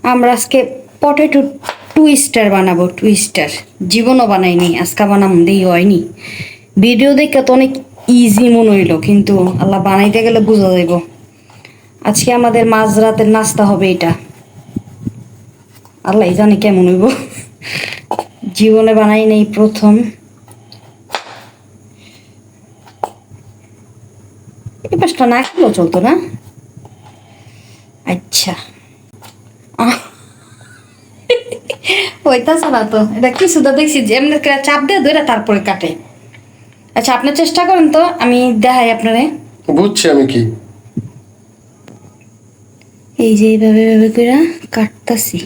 আমরা আজকে potato twister বানাবো। টুইস্টার জীবনও বানাইনি, আজকে বানাম দেই হয়নি। ভিডিও দেখে তো অনেক ইজি মনে হইলো, কিন্তু আল্লাহ বানাইতে গেলে বোঝা যাইব। আজকে আমাদের মাঝরাতের নাস্তা হবে এটা। আল্লাহ জানে কেমন হইব, জীবনে বানাই নেই প্রথম। এই পাশটা না খেলেও চলতো না। আচ্ছা ওইটাছে না তো, এটা কিছু তো দেখছি যে এমনি করে চাপ দিয়ে ধরে তারপরে কাটে। আচ্ছা আপনি চেষ্টা করেন তো, আমি দেখাই আপনারে। বুঝছি আমি কি। এই যে এইভাবে এইভাবে করে কাটতাছি,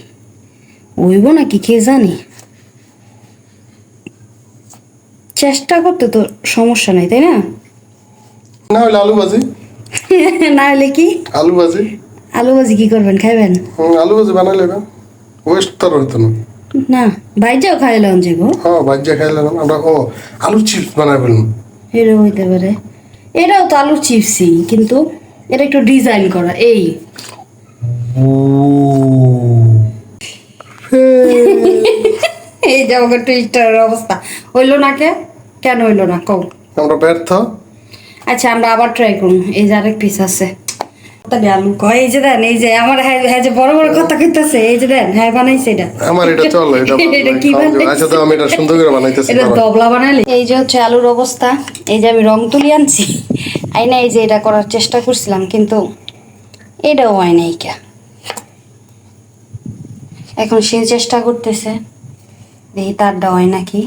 হইব নাকি কে জানি। চেষ্টা করতে তো সমস্যা নাই, তাই না? না হলে আলু ভাজি। না হলে কি? আলু ভাজি। আলু ভাজি কি করবেন, খাইবেন? আলু ভাজি বানাইলে ওয়েস্ট তো হইতো না। না ভাইজাও খাইলাম যে গো। হ্যাঁ ভাজ্যা খাইলাম আমরা। আলু চিপস বানাই ফেললাম। এটাও হইতে পারে, এটাও তো আলু চিপসই, কিন্তু এটা একটু ডিজাইন করা। এই এই যে আমাকে টুইস্টারের অবস্থা হইলো না। কেন হইলো না কও? আমরা ব্যর্থ। আচ্ছা আমরা আবার ট্রাই করুন। এই যে আরেক পিস আছে। তাহলে আলু কয়, এই যে দেন, এই যে আমার হ্যাঁ হ্যাঁ যে বড় বড় কথা কইতাছে, এই যে দেন হ্যাঁ বানাইছে এটা। আমার এটা চলে এটা। এটা কি বানাইছে? আচ্ছা তো আমি এটা সুন্দর করে বানাইতেছি। এটা দবলা বানাইলে। এই যে হচ্ছে আলুর অবস্থা। এই যে আমি রং তুলি আনছি আইনা, এই যে এটা করার চেষ্টা করছিলাম, কিন্তু এটাও হয় নাই কে। এখন সে চেষ্টা করতেছে, দেখি তারটা হয় নাকি।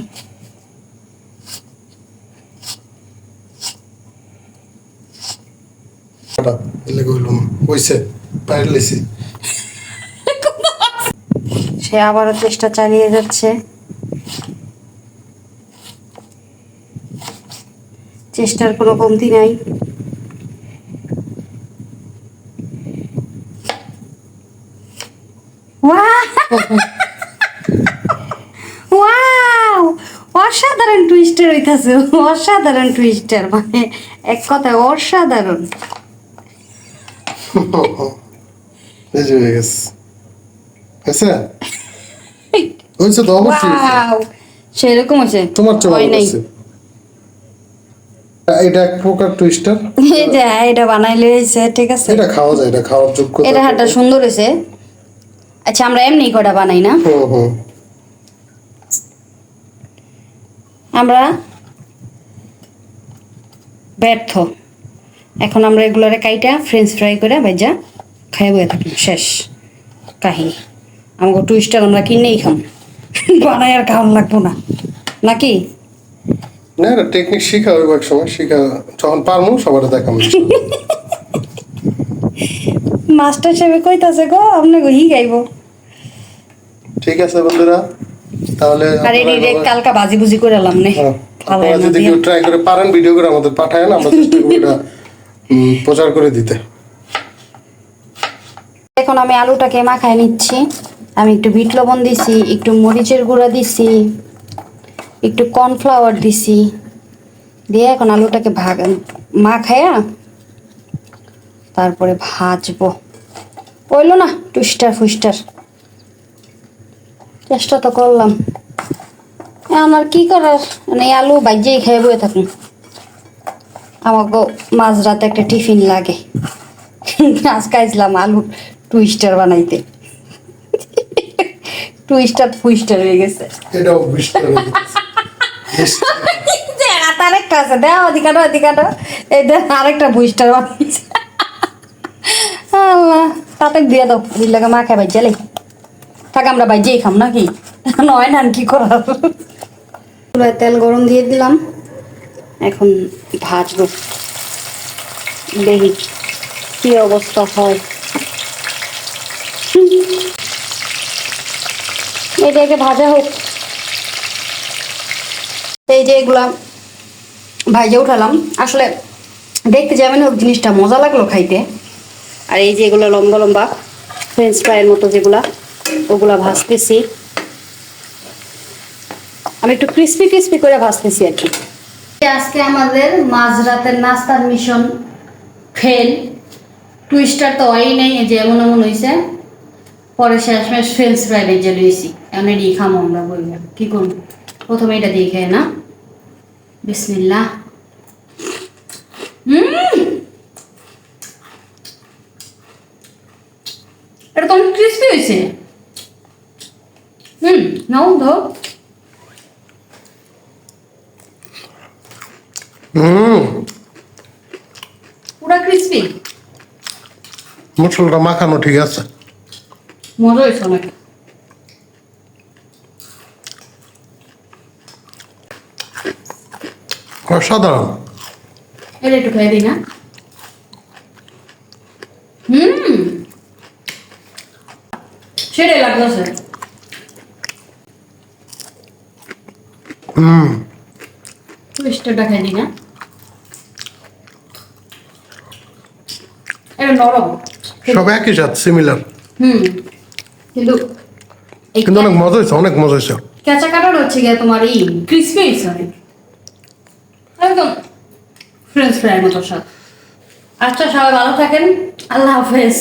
সে আবারও চেষ্টা চালিয়ে যাচ্ছে, চেষ্টার কোনো কমতি নাই। ওয়াও, অসাধারণ টুইস্টার হইতাছে, অসাধারণ টুইস্টার, মানে এক কথায় অসাধারণ। সেরকম হয়েছে তোমার হয় নাই। এটা এক প্রকার টুইস্টার। এই যে এটা বানাইলে হয়েছে, ঠিক আছে, এটা খাওয়া যায়, এটা খাওয়ার যোগ্য। এটা হাঁটা সুন্দর হয়েছে। আচ্ছা আমরা এমনি কটা বানাই না, আমরা ব্যর্থ। এখন আমরা এগুলোরে কাইটা ফ্রেঞ্চ ফ্রাই করে ভাজা খাই বয়ে থাকি, শেষ কাহিনী। আমাকে টুইস্টার আমরা কিনেই খাম, বানাই আর খাওয়ান লাগবো না নাকি? না এটা টেকনিক শিখা হইব এক সময়, শিখা যখন পারমু সবার দেখাম। মাস্টার সাহেব কইতাছে গো আপনি গো হি গাইব। ঠিক আছে বন্ধুরা, তাহলে আরে রে কালকা বাজি বুজি করে আলাম নে। আপনারা যদি কেউ ট্রাই করে পারেন ভিডিও করে আমাদের পাঠায় না, আমরা চেষ্টা করব এটা প্রচার করে দিতে। এখন আমি আলুটাকে মাখায় নিচ্ছি। আমি একটু বিট লবণ দিছি, একটু মরিচের গুঁড়া দিছি, একটু কর্নফ্লাওয়ার দিছি, দিয়ে এখন আলুটাকে মাখায়া তারপরে ভাজবো। হইলো না টুইস্টার ফুইস্টার, চেষ্টা তো করলাম। আমার কি করার, মানে আলু ভাজিয়েই খেয়ে বয়ে থাকুন। আমাকে মাঝরাতে একটা টিফিন লাগে, আজকে আসলাম আলু টুইস্টার বানাইতে। টুইস্টার ফুইস্টার হয়ে গেছে। এটাও টুইস্টার হয়ে গেছে। আরেকটা আছে, দেখ ওদিকাটা ওদিকাটা, এই দেখ আরেকটা বুইস্টার বানিয়েছে। আল্লাহ, তাতে দিয়ে দাও, দুই লাগে মা খাই ভাইজালে থাক, আমরা ভাইজেই খাম নাকি, নয় না কি করার। তেল গরম দিয়ে দিলাম, এখন ভাজবো, দেখি কি অবস্থা হয়। এটাকে ভাজা হোক। এই যে এগুলা ভাইজে উঠালাম, আসলে দেখতে যাবেন হোক, জিনিসটা মজা লাগলো খাইতে। আর এই যে এগুলো লম্বা লম্বা ফ্রেঞ্চ ফ্রাইয়ের মতো যেগুলা, ওগুলা ভাজতেছি আমি, একটু ক্রিস্পি ক্রিস্পি করে ভাজতেছি আর কি। আজকে আমাদের মাঝরাতের নাস্তার মিশন ফেল। টুইস্টার তো হয়ই নেই, যে এমন এমন হয়েছে। পরে শেষমেশ ফ্রেঞ্চ ফ্রাই ভেজে লইছি এখন এটি খামো আমরা বললাম কি করবো প্রথমে এটা দিয়ে খাই না বিসমিল্লাহ এটা তো অনেক ক্রিস্পি হয়েছে নাও ধর পুরা ক্রিস্পি মশলাটা মাখানো ঠিক আছে মজা হয়েছে অনেক অসাধারণ এটা একটু খেয়ে দিই না সেটাই লাগতেছে টুইস্টারটা খেয়ে দিই না এটা নরম সব একই সাথে সিমিলার কিন্তু এই কিন্তু অনেক মজা হয়েছে অনেক মজা হয়েছে কেঁচা কাটার হচ্ছে গিয়ে তোমার এই ক্রিসপি হয়েছে অনেক একদম ফ্রেঞ্চ ফ্রাইয়ের মতো স্বাদ আচ্ছা সবাই ভালো থাকেন আল্লাহ হাফেজ